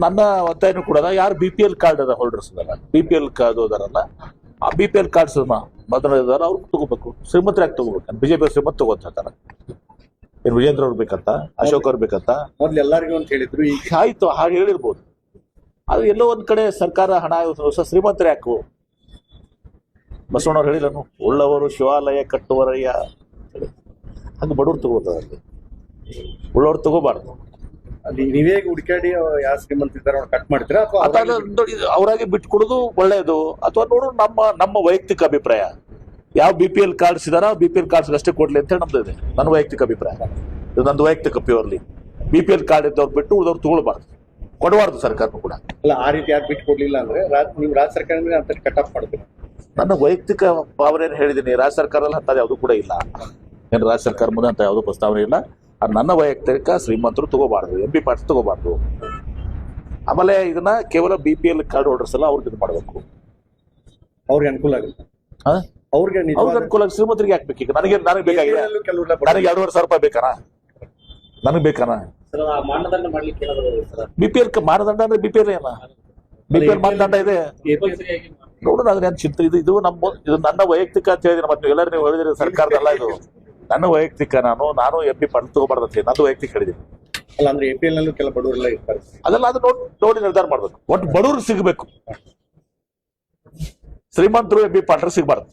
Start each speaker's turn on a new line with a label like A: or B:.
A: ನನ್ನ ಒತ್ತಾಯನೂ ಕೂಡ ಯಾರು BPL ಕಾರ್ಡ್ ಅದ ಹೋಲ್ಡರ್ಸ್ ಅದಲ್ಲ, BPL ಕಾರ್ಡ್ ಹೋದಾರಲ್ಲ, ಆ BPL ಕಾರ್ಡ್ಸ್ ಮೊದಲ ಇದಾರ ಅವ್ರು ತಗೋಬೇಕು. ಶ್ರೀಮಂತರಾಗಿ ತಗೋಬೇಕು. ಬಿಜೆಪಿ ಶ್ರೀಮಂತ ತಗೋತಾರ. ಏನ್ ವಿಜೇಂದ್ರ ಅವ್ರು ಬೇಕಂತ, ಅಶೋಕ್ ಅವ್ರು ಬೇಕಂತ
B: ಮೊದ್ಲು ಎಲ್ಲರಿಗೂ ಅಂತ ಹೇಳಿದ್ರು. ಈಗ
A: ಆಯ್ತು, ಹಾಗೆ ಹೇಳಿರ್ಬೋದು. ಆದ್ರೆ ಎಲ್ಲೋ ಒಂದ್ ಕಡೆ ಸರ್ಕಾರ ಹಣ ಹೊಸ ಶ್ರೀಮಂತರೇ ಯಾಕು? ಬಸವಣ್ಣವ್ರು ಹೇಳಿಲ್ಲನು, ಉಳ್ಳವರು ಶಿವಾಲಯ ಕಟ್ಟುವರಯ್ಯ. ಹಂಗೆ ಬಡವ್ರು ತಗೋತಾರೆ, ಉಳ್ಳವ್ರು ತಗೋಬಾರ್ದು.
B: ಅಲ್ಲಿ ನೀವೇ ಹುಡುಕಾಡಿ ಯಾವ ಶ್ರೀಮಂತ ಇದ್ದಾರೆ ಅವ್ರು ಕಟ್ ಮಾಡ್ತೀರಾ ಅಥವಾ
A: ಅವರಾಗಿ ಬಿಟ್ಕೊಡೋದು ಒಳ್ಳೆಯದು, ಅಥವಾ ನೋಡು ನಮ್ಮ ವೈಯಕ್ತಿಕ ಅಭಿಪ್ರಾಯ. ಯಾವ BPL ಕಾರ್ಡ್ಸ್ ಇದಾರ BPL ಕಾರ್ಡ್ಸ್ ಅಷ್ಟೇ ಕೊಡ್ಲಿ ಅಂತ ಹೇಳಿ ನಮ್ದು ಇದೆ. ನನ್ನ ವೈಯಕ್ತಿಕ ಅಭಿಪ್ರಾಯ, ಇದು ನಂದು ವೈಯಕ್ತಿಕ ಪ್ಯೂರ್ಲಿ. BPL ಕಾರ್ಡ್ ಇದ್ದವ್ರು ಬಿಟ್ಟು ಉಳಿದವ್ರು ತಗೊಳ್ಬಾರ್ದು, ಕೊಡಬಾರ್ದು ಸರ್ಕಾರನು ಕೂಡ.
B: ಅಲ್ಲ, ಆ ರೀತಿ ಯಾರು ಬಿಟ್ಕೊಡ್ಲಿಲ್ಲ ಅಂದ್ರೆ ನೀವು ರಾಜ್ಯ ಸರ್ಕಾರ ಅಂತ ಕಟ್ ಆಫ್ ಮಾಡ್ತೀರಾ?
A: ನನ್ನ ವೈಯಕ್ತಿಕ ಭಾವನೆಯನ್ನು ಹೇಳಿದ್ದೀನಿ. ರಾಜ್ಯ ಸರ್ಕಾರದಲ್ಲಿ ಅಂತ ಯಾವುದು ಕೂಡ ಇಲ್ಲ. ಏನು ರಾಜ್ಯ ಸರ್ಕಾರ ಮುಂದೆ ಅಂತ ಯಾವುದೂ ಪ್ರಸ್ತಾವನೆ ಇಲ್ಲ. ಅದು ನನ್ನ ವೈಯಕ್ತಿಕ. ಶ್ರೀಮಂತರು ತಗೋಬಾರ್ದು, MP ಪಾರ್ಟಿ ತಗೋಬಾರ್ದು. ಆಮೇಲೆ ಇದನ್ನ ಕೇವಲ BPL ಕಾರ್ಡ್ ಹೋಲ್ಡರ್ಸ್ ಎಲ್ಲ ಅವ್ರಿಗೆ ಇದು ಮಾಡಬೇಕು,
B: ಅವ್ರಿಗೆ ಅನುಕೂಲ ಆಗುತ್ತೆ. ಅವ್ರಿಗೆ
A: ಅನುಕೂಲ. ಶ್ರೀಮಂತರಿಗೆ ಹಾಕ್ಬೇಕು. ಈಗ ನನಗೆ ಬೇಕಾಗಿದೆ, ನನಗೆ 2,500 ರೂಪಾಯಿ ಬೇಕಾನ? ನನಗೆ ಬೇಕಾನ? BPL ಮಾನದಂಡ ಅಂದ್ರೆ BPL ಏನ? BPL ಮಾನದಂಡ ಇದೆ ನೋಡೋಣ. ಅದ್ರ ಏನ್ ಚಿಂತೆ ಇದು ಇದು ನನ್ನ ವೈಯಕ್ತಿಕ ಅಂತ ಹೇಳಿದ್ರೆ, ಮತ್ತೆ ಎಲ್ಲರೂ ನೀವು ಹೇಳಿದ್ರಿ ಸರ್ಕಾರದಲ್ಲ, ಇದು ನನ್ನ ವೈಯಕ್ತಿಕ. ನಾನು MP ಪಣ ತಗೋಬಾರ್ದಂತೆ ನಂದು ವೈಯಕ್ತಿಕ ಹೇಳಿದ್ದೀನಿ.
B: ಅಲ್ಲ ಅಂದ್ರೆ APL ನಲ್ಲೂ ಕೆಲ ಬಡವರೆಲ್ಲ ಇರ್ತಾರೆ.
A: ಅದೆಲ್ಲ ಅದು ನೋಡಿ ನಿರ್ಧಾರ ಮಾಡ್ಬೇಕು. ಒಟ್ಟು ಬಡವರು ಸಿಗಬೇಕು, ಶ್ರೀಮಂತರು MP ಪಾರ್ಟ್ನರ್ ಸಿಗಬಾರ್ದು.